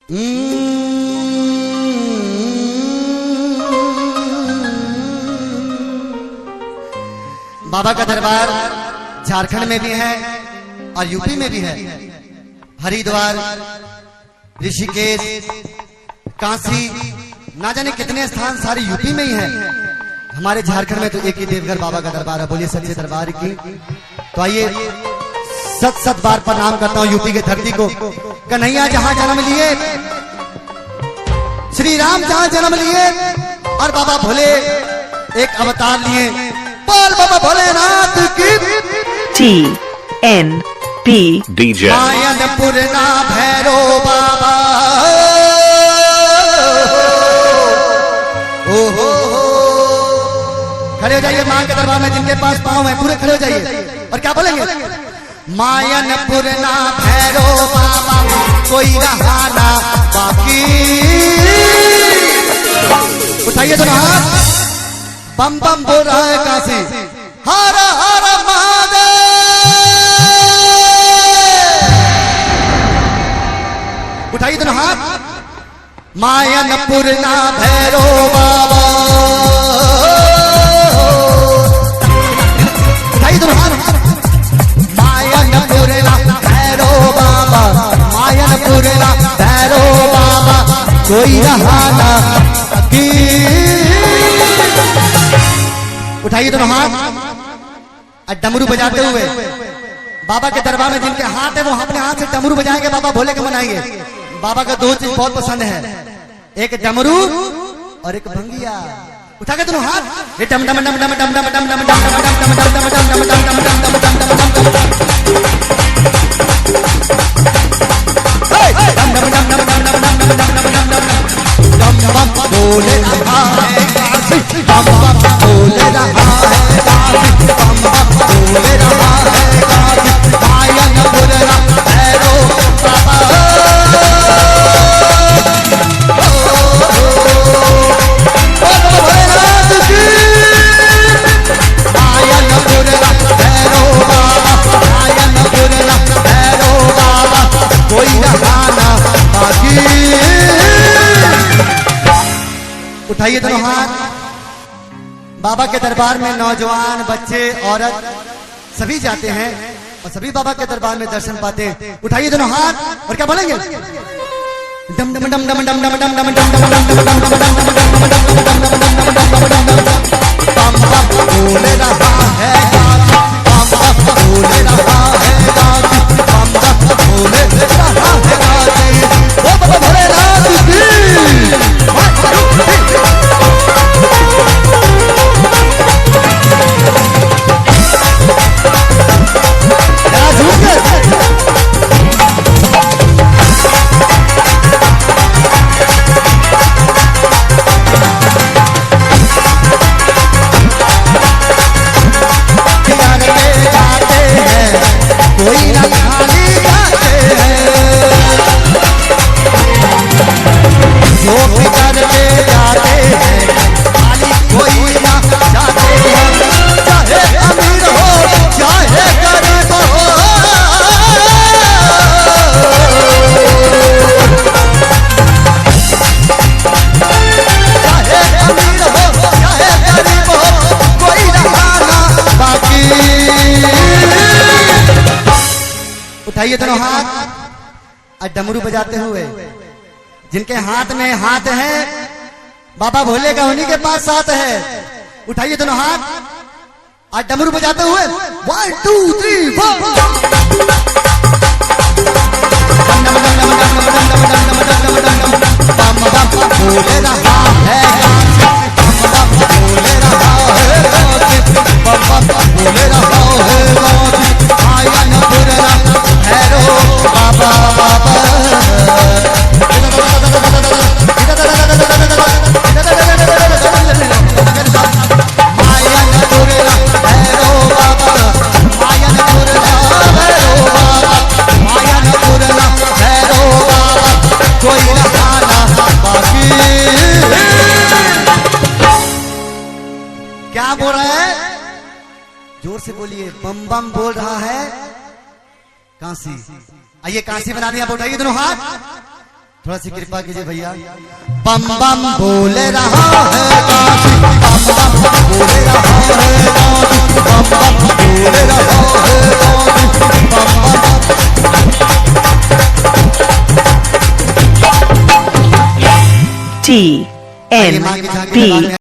बाबा का दरबार झारखंड में भी है और यूपी में भी है। हरिद्वार, ऋषिकेश, काशी, ना जाने कितने स्थान सारे यूपी में ही है। हमारे झारखंड में तो एक ही देवघर बाबा का दरबार है। बोलिए सच्चे दरबार की। तो आइए सत सत बार प्रणाम करता हूँ यूपी की धरती को। कन्हैया जहां जन्म लिए, श्री राम जहां जन्म लिए और बाबा भोले एक अवतार लिए। बोल बाबा भोलेनाथ की। TNP DJ मायनपुर ना भैरो बाबा। ओहो खड़े हो जाइए मां के दरबार में। जिनके पास पाँव है पूरे खड़े हो जाइए और क्या बोलेंगे? मायनपुर ना भैरो बाबा, कोई रहा ना बाकी। उठाइए दोनों हाथ, बम बम बोल रहा है काशी। हर हर महादेव। उठाइए दोनों हाथ, मायनपुर ना भैरो बाबा। उठाइए दोनों हाथ, मायनपुर ना भैरो बाबा, मायनपुर ना भैरो बाबा, कोई रहा ना बाकी। उठाइए दोनों हाथ और डमरू बजाते हुए बाबा के दरबार में जिनके हाथ है वो अपने हाथ से डमरू बजाएंगे। बाबा भोले के मनाएंगे। बाबा का दो चीज बहुत पसंद है, एक डमरू और एक भंगिया। उठा के दोनों हाथ, ये डम डम डम डम डम डम डम डम डम डम डम डम डम डम डम डम बोले रहा है काशी, बम बम बोले रहा है काशी, बम बम बोले रहा है काशी। मायनपुर ना भैरो बाबा। भोलेनाथ की। मायनपुर ना भैरो बाबा, मायनपुर ना भैरो बाबा, कोई रहा ना बाकी। उठाइए दोनों हाथ। बाबा के दरबार में नौजवान, बच्चे, औरत सभी जाते हैं और सभी बाबा के दरबार में दर्शन पाते हैं। उठाइए दोनों हाथ और क्या बोलेंगे? डम डम डम डम डम डम डम डम डम बोले रहा है काशी, बम बम बोले रहा है काशी, बम बम बोले रहा है काशी। ओ बाबा भोलेनाथ की। कोई ना खाली जाते हैं, जो फिकर में जाते हैं खाली कोई ना जाते हैं। चाहे अमीर हो चाहे गरीब हो, चाहे अमीर हो चाहे गरीब हो, कोई रहा बाकी। उठाइए दोनों हाथ और डमरू बजाते हुए जिनके हाथ में हाथ है बाबा भोले का, उन्हीं के पास साथ है। उठाइए दोनों हाथ और डमरू बजाते हुए 1 2 3 4। बोले रहा है बोले रहा है बोले रहा है। मायनपुर ना भैरो बाबा बाबा। मायनपुर ना भैरो बाबा, मायनपुर ना भैरो बाबा, मायनपुर ना भैरो बाबा, कोई रहा ना बाकी। क्या बोल रहा है? जोर से बोलिए। बम बम बोल रहा है काशी। आइए काशी बना दिया। उठाइए दोनों हाथ। थोड़ा सी कृपा कीजिए भैया। बम बम बोले रहा है काशी, बम बम बोले रहा है काशी, बम बम बोले रहा है काशी, बम बम। TNP